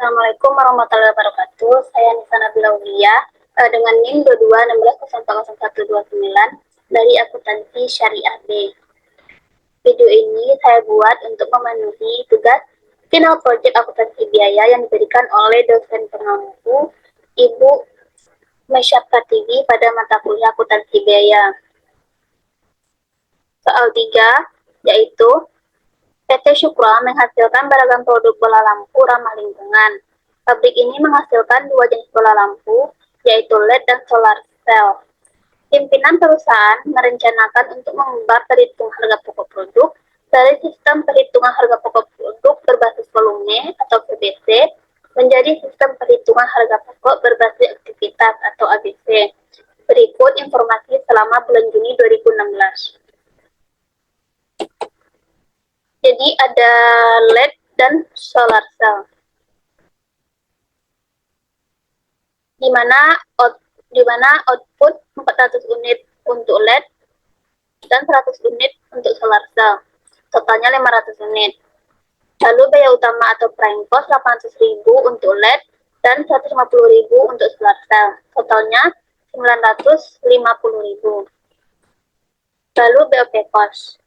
Assalamualaikum warahmatullahi wabarakatuh. Saya Nisa Nabila Aulia dengan NIM 22160129 dari akuntansi Syariah B. Video ini saya buat untuk memenuhi tugas final project akuntansi biaya yang diberikan oleh dosen pengampu Ibu Mesyap Pratiwi pada mata kuliah akuntansi biaya. Soal 3 yaitu PT Syukra menghasilkan beragam produk bola lampu ramah lingkungan. Pabrik ini menghasilkan dua jenis bola lampu, yaitu LED dan solar cell. Pimpinan perusahaan merencanakan untuk mengubah perhitungan harga pokok produk dari sistem perhitungan harga pokok produk berbasis volume atau PBC menjadi sistem perhitungan harga pokok berbasis aktivitas atau ABC. Berikut informasi selama bulan Juni 2016. Jadi ada LED dan solar cell. Di mana output 400 unit untuk LED dan 100 unit untuk solar cell. Totalnya 500 unit. Lalu biaya utama atau prime cost 800.000 untuk LED dan 150.000 untuk solar cell. Totalnya 950.000. Lalu BOP cost.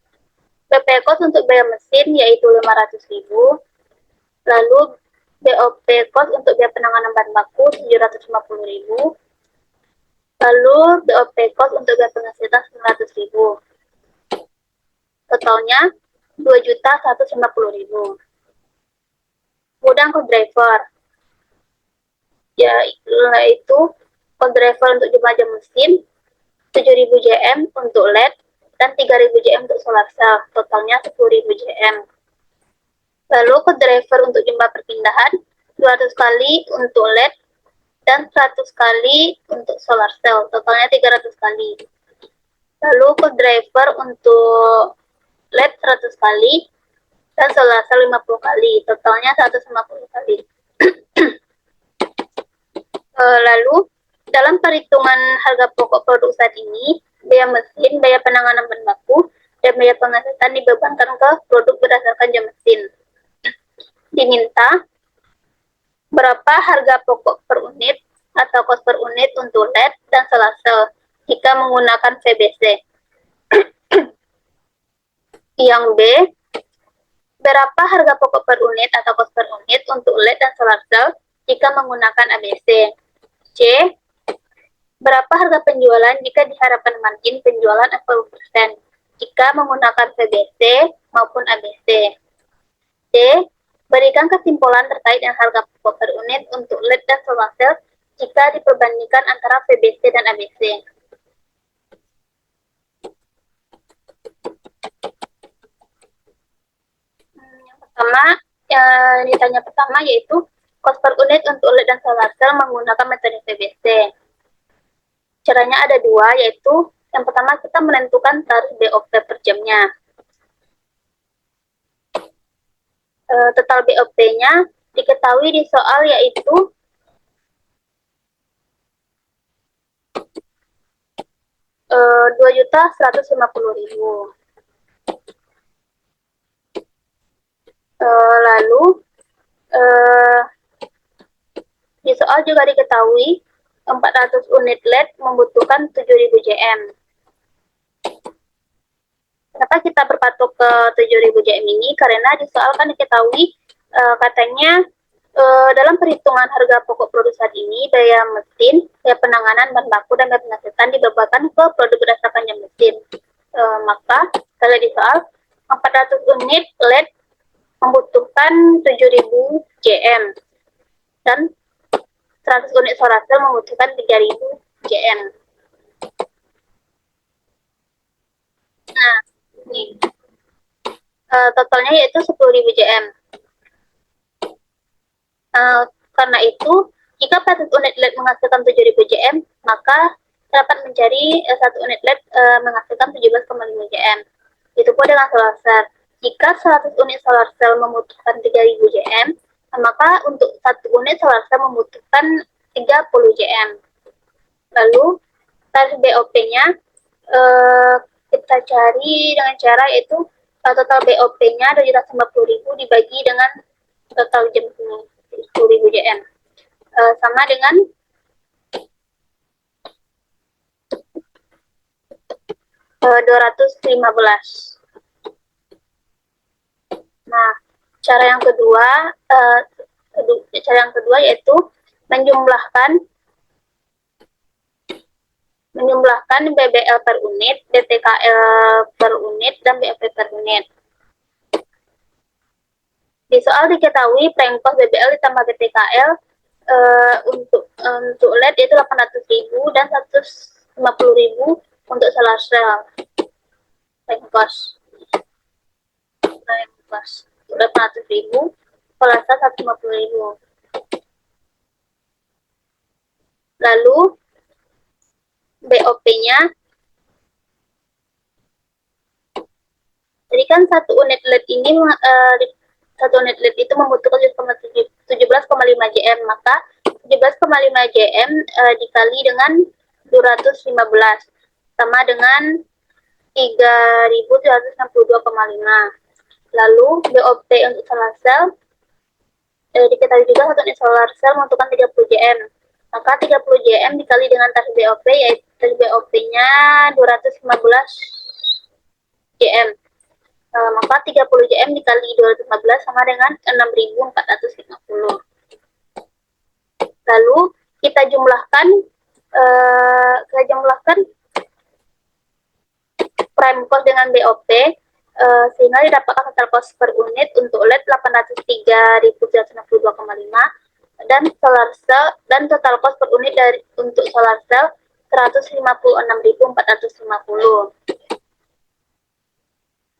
BOP cost untuk biaya mesin yaitu 500.000. Lalu BOP cost untuk biaya penanganan bahan baku 750.000. Lalu BOP cost untuk biaya pengecekan 900.000. Totalnya 2.150.000. Kemudian cost driver, yaitu cost driver untuk jumlah jam mesin 7.000 JM untuk LED dan 3.000 JM untuk solar cell, totalnya 10.000 JM. Lalu cost driver untuk jumlah perpindahan 200 kali untuk LED dan 100 kali untuk solar cell, totalnya 300 kali. Lalu cost driver untuk LED 100 kali dan solar cell 50 kali, totalnya 150 kali. Lalu dalam perhitungan harga pokok produk saat ini, biaya mesin, biaya penanganan bahan baku, dan biaya pengecekan dibebankan ke produk berdasarkan jam mesin. Diminta berapa harga pokok per unit atau cost per unit untuk LED dan solar cell jika menggunakan VBC. Yang B, berapa harga pokok per unit atau cost per unit untuk LED dan solar cell jika menggunakan ABC. C, berapa harga penjualan jika diharapkan margin penjualan 40% jika menggunakan VBC maupun ABC. D, berikan kesimpulan terkait dengan harga pokok per unit untuk LED dan solar cell jika diperbandingkan antara VBC dan ABC. Yang pertama, ditanya pertama yaitu cost per unit untuk LED dan solar cell menggunakan metode VBC. Caranya ada dua, yaitu yang pertama kita menentukan tarif BOP per jamnya. Total BOP-nya diketahui di soal yaitu Rp2.150.000. Lalu di soal juga diketahui 400 unit LED membutuhkan 7.000 JM. Kenapa kita berpatok ke 7.000 JM ini? Karena di soal kan diketahui katanya dalam perhitungan harga pokok produk saat ini, biaya mesin, biaya penanganan bahan baku, dan biaya pengecekan dibebankan ke produk berdasarkan jam mesin. Maka kalau di soal 400 unit LED membutuhkan 7.000 JM dan 100 unit solar cell membutuhkan 3.000 JM. Nah, ini totalnya yaitu 10.000 JM. Karena itu, jika 100 unit LED menghasilkan 7.000 JM, maka dapat mencari 1 unit LED menghasilkan 17,5 JM. Itu pun dengan solar cell. Jika 100 unit solar cell membutuhkan 3.000 JM, maka untuk 1 unit solar cell membutuhkan 30 JM. Lalu tarif BOP-nya kita cari dengan cara yaitu total BOP-nya 250.000 dibagi dengan total jam 10.000 JM. Sama dengan 215. Nah, cara yang kedua yaitu menjumlahkan BBL per unit, DTKL per unit, dan BOP per unit. Di soal diketahui prengkos BBL ditambah BTKL untuk LED yaitu 800.000 dan 150.000 untuk solar cell. Prengkos 800.000, solar cell 150.000. Lalu BOP-nya, jadi kan satu unit LED itu membutuhkan 17,5 JM, maka 17,5 JM dikali dengan 215 sama dengan 3.762,5. Lalu BOP untuk solar cell diketahui juga satu unit solar cell membutuhkan 30 JM, maka 30 JM dikali dengan tarif BOP, yaitu tarif BOP-nya 215 JM. Maka 30 JM dikali 215 sama dengan 6.450. Lalu kita jumlahkan prime cost dengan BOP, sehingga didapatkan total cost per unit untuk LED 803.762,5 dan solar cell, dan total cost per unit untuk solar cell 156.450.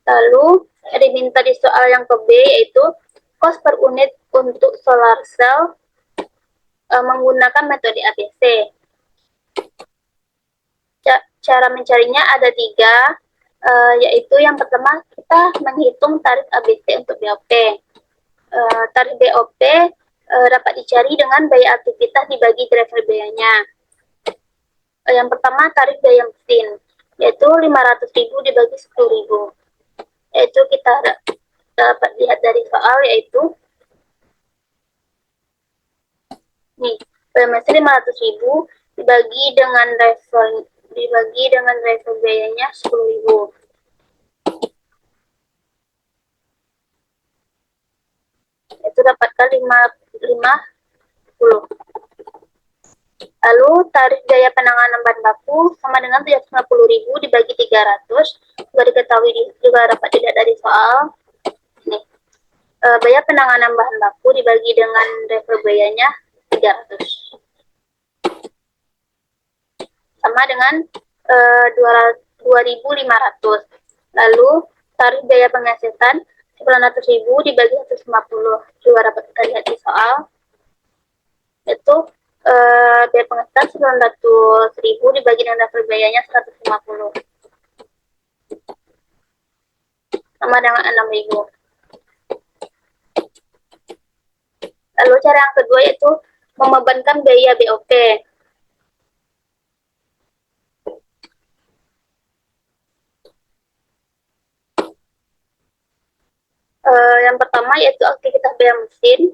Lalu diminta di soal yang ke B, yaitu cost per unit untuk solar cell menggunakan metode ABC. Cara mencarinya ada 3, yaitu yang pertama kita menghitung tarif ABC untuk BOP. Tarif BOP dapat dicari dengan biaya aktivitas dibagi driver biayanya. Yang pertama tarif biaya mesin, yaitu 500.000 dibagi 10.000. Yaitu kita dapat lihat dari soal, yaitu nih, biaya mesin 500.000 dibagi dengan driver biayanya 10.000. Itu dapatkan 50. Lalu tarif biaya penanganan bahan baku sama dengan 750.000 dibagi 300. Juga diketahui juga dapat dilihat dari soal. Nih, biaya penanganan bahan baku dibagi dengan driver biayanya 300. Sama dengan 2.500. Lalu tarif biaya pengecekan 900.000 dibagi 150. Juga dapat kita lihat di soal. Itu biaya pengecekan 900.000 dibagi dengan driver biayanya 150. Sama dengan 6.000. Lalu cara yang kedua yaitu membebankan biaya BOP. Yang pertama yaitu aktivitas biaya mesin.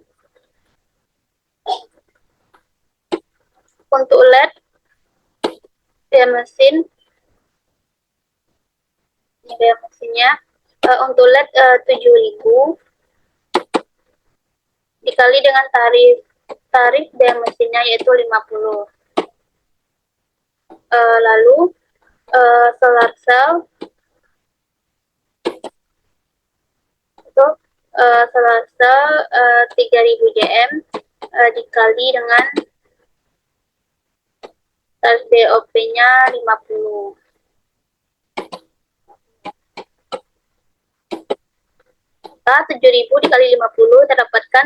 Untuk LED biaya mesin, ini biaya mesinnya, untuk LED 7.000 dikali dengan tarif biaya mesinnya yaitu 50. Lalu solar cell itu solar cell 3.000 JM dikali dengan tarif BOP-nya 50. Maka 7.000 dikali 50 kita dapatkan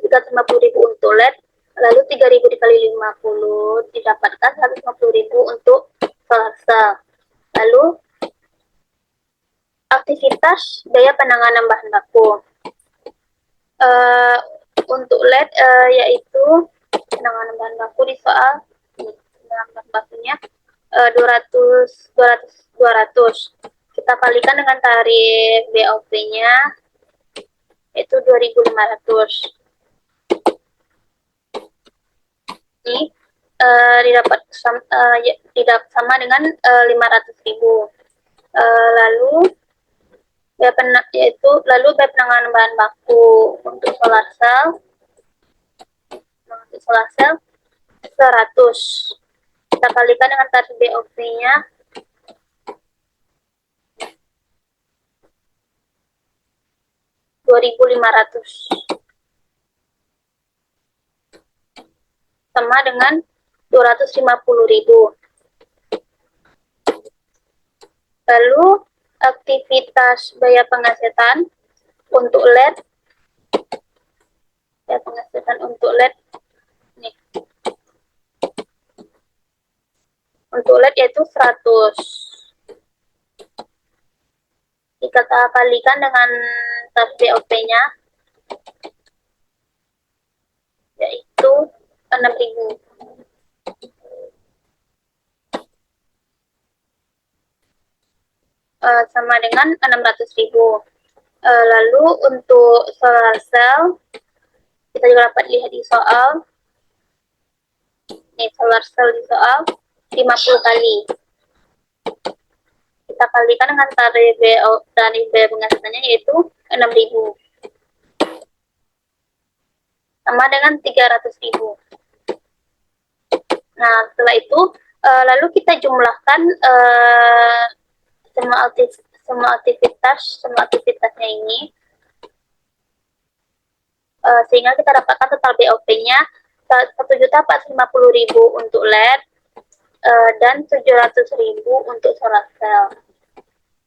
350.000 untuk LED. Lalu 3.000 dikali 50 didapatkan 150.000 untuk solar cell. Lalu aktivitas biaya penanganan bahan baku. Untuk LED yaitu penanganan bahan baku di soal ini, penanganan bahan bakunya 200. Kita kalikan dengan tarif BOP-nya yaitu 2.500. ini didapat sama dengan 500.000. Lalu biaya penanganan bahan baku untuk solar cell 100. Kita kalikan dengan tarif BOP-nya 2.500 sama dengan 250.000. Lalu aktivitas biaya penghasilan untuk LED nih. Untuk LED yaitu 100. Jika kita kalikan dengan tarif BOP-nya yaitu 6.000. Sama dengan 600.000. Lalu untuk solar cell kita juga dapat lihat di soal. Nih, solar cell di soal 50 kali. Kita kalikan dengan tarif biaya penghasilannya yaitu 6.000. Sama dengan 300.000. Nah, setelah itu lalu kita jumlahkan semua aktivitasnya ini sehingga kita dapatkan total BOP-nya 1.450.000 untuk LED dan 700.000 untuk solar cell.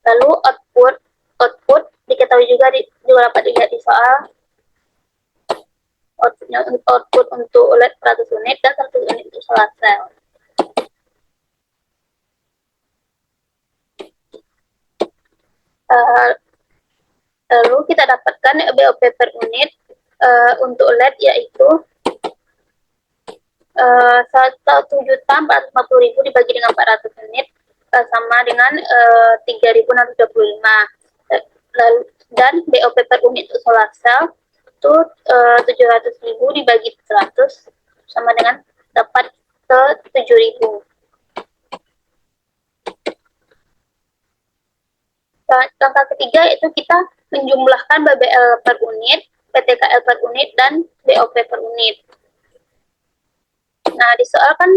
Lalu output diketahui juga dapat dilihat di soal. Output untuk LED 100 unit dan 100 unit untuk solar cell. Lalu kita dapatkan BOP per unit untuk LED yaitu 1.450.000 dibagi dengan 400 unit sama dengan 3.625. Lalu dan BOP per unit untuk solar cell itu 700.000 dibagi 100 sama dengan dapat ke 7.000. Langkah ketiga yaitu kita menjumlahkan BBL per unit, PTKL per unit, dan BOP per unit. Nah, di soal kan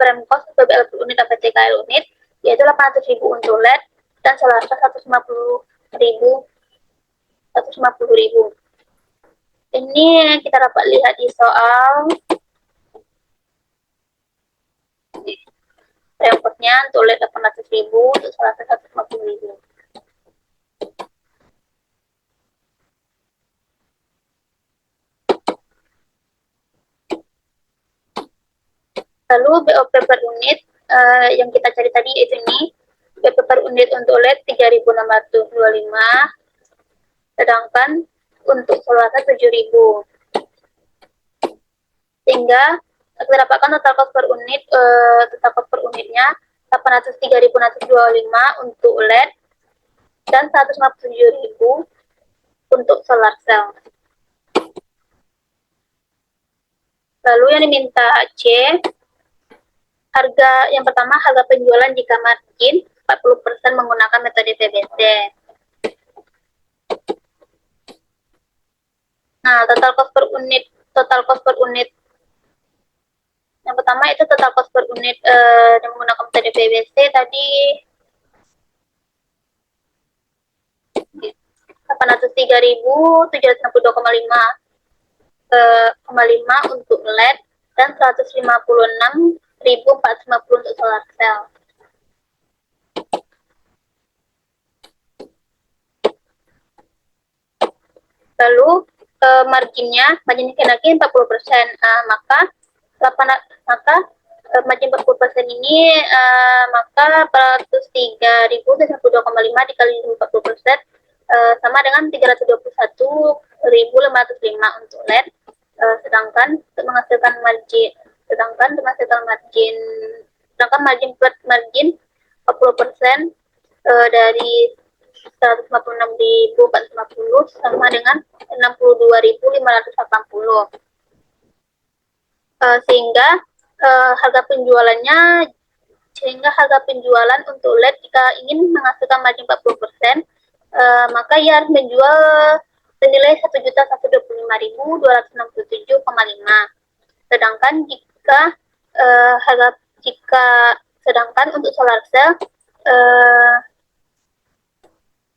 prem cost BBL per unit dan PTKL unit yaitu 800.000 untuk LED dan solar cell 150.000. Ini kita dapat lihat di soal. Prem cost-nya untuk LED 800.000, untuk solar cell 150.000. Lalu BOP per unit yang kita cari tadi yaitu ini. BOP per unit untuk LED 3.625, sedangkan untuk solar cell 7.000. Sehingga kita dapatkan total cost per unitnya 803.625 untuk LED dan 157.000 untuk solar cell. Lalu yang diminta C, yang pertama harga penjualan jika margin 40% menggunakan metode PBC. Nah, total cost per unit. Yang pertama itu total cost per unit yang menggunakan metode PBC tadi 803.762,5 untuk LED dan 156.450 untuk solar cell. Lalu marginnya kenaikan 40%, maka margin 40% ini maka 403.062,5 dikali 40% sama dengan 321.505 untuk LED. Sedangkan margin 40% dari 156.450 sama dengan 62.580. sehingga harga penjualan untuk LED jika ingin menghasilkan margin 40%, maka ia harus menjual senilai 1.125.267,5. Sedangkan sedangkan untuk solar cell,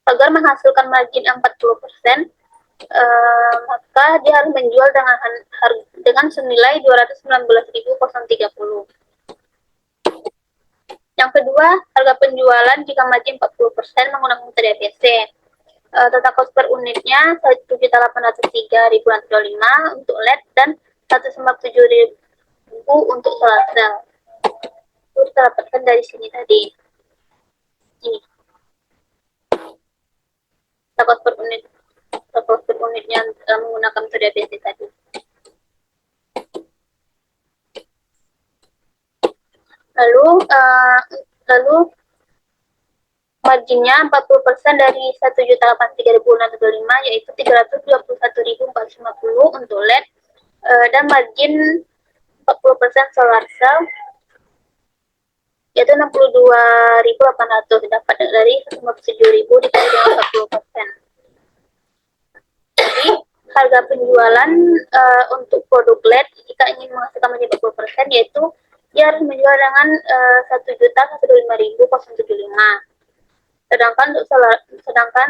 agar menghasilkan margin 40%, maka dia harus menjual dengan senilai 219.030. Yang kedua, harga penjualan jika margin 40% menggunakan metode ABC. Total cost per unitnya 1.803.025 untuk LED dan 197.000 untuk solar cell. Itu kita dapatkan dari sini tadi. Ini. Total cost per unitnya menggunakan metode ABC tadi. Lalu marginnya 40% dari 1.803.625, yaitu 321.450 untuk LED, dan margin 40% solar cell yaitu 62.800, dapat dari 157.000 dikali dengan 40%. Jadi harga penjualan untuk produk LED jika ingin menghasilkan margin 40%, yaitu dia harus menjual dengan 1.125.075. Sedangkan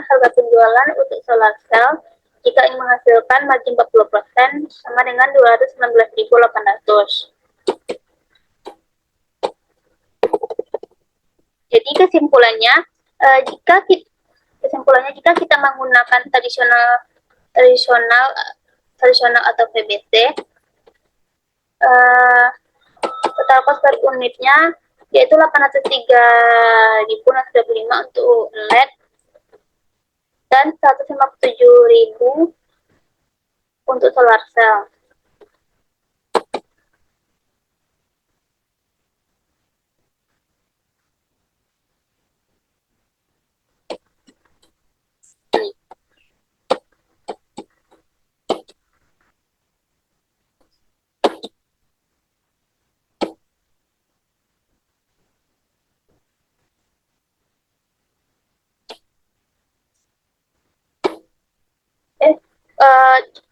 harga penjualan untuk solar cell jika ingin menghasilkan margin 40% sama dengan 219.800. Jadi kesimpulannya, jika kita menggunakan tradisional atau PBC, total cost per unitnya yaitu 803.625 untuk LED dan 157.000 untuk solar cell.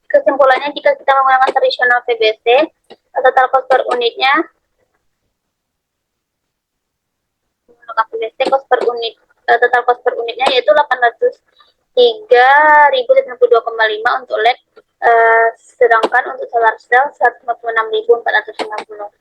Kesimpulannya, jika kita menggunakan tradisional PBC, total cost per unitnya total cost per unitnya yaitu 803.092,5 untuk LED, sedangkan untuk solar cell 156.450.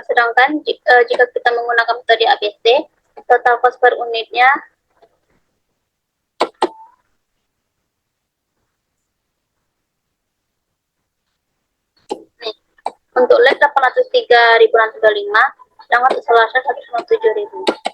Sedangkan jika kita menggunakan metode ABC, total cost per unitnya nih, untuk LED 803.625, sedangkan untuk solar cell 197.000.